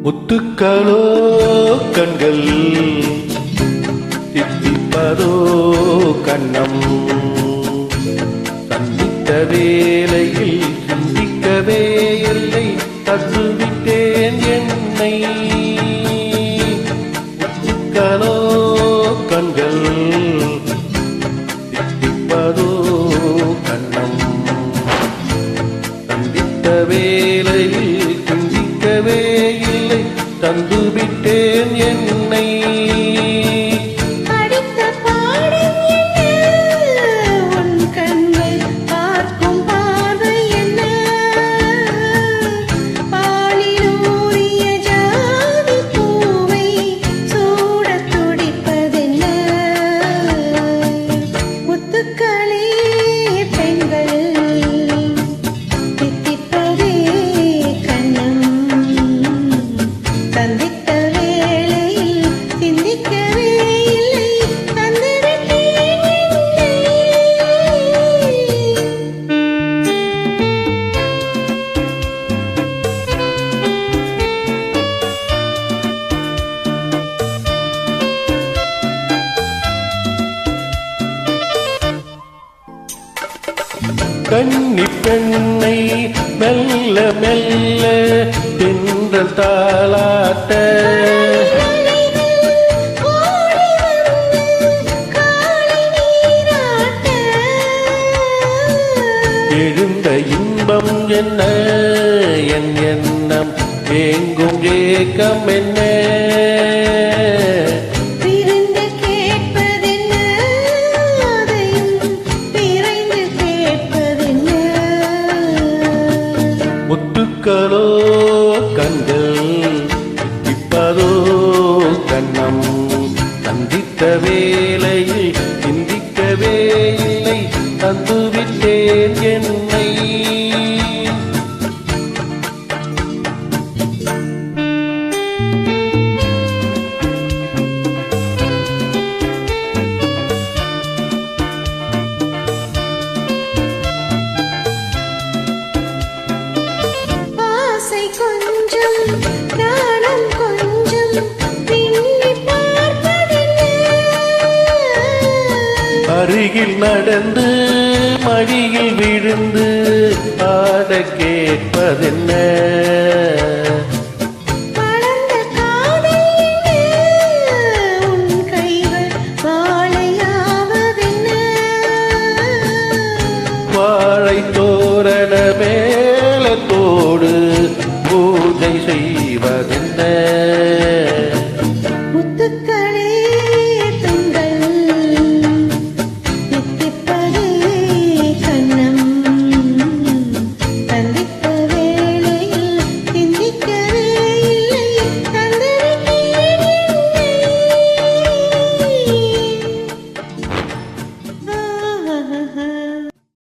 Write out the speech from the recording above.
முத்துக்களோ கண்கள் தித்திப்பதோ கண்ணம் சந்தித்த வேளையில் சிந்திக்கவே இல்லை தந்துவிட்டேன் என்னை முத்துக்களோ கண்கள் தித்திப்பதோ கண்ணம் சந்தித்த வேளையில் சிந்திக்கவே இல்லை தந்துவிட்டேன் என்னை கன்னி பெண்ணை மெல்ல மெல்ல தென்றல் தாளாட்ட எழுந்த இன்பம் என்ன என் எண்ணம் ஏங்கும் ஏக்கம் என்ன முத்துக்களோ கண்கள் தித்திப்பதோ கண்ணம் சந்தித்த வேளையில் சிந்திக்கவே இல்லை தந்துவிட்டேன் என்னை அருகில் நடந்து மடியில் விழுந்து ஆட கேட்பதென்ன வாழை தோரணமே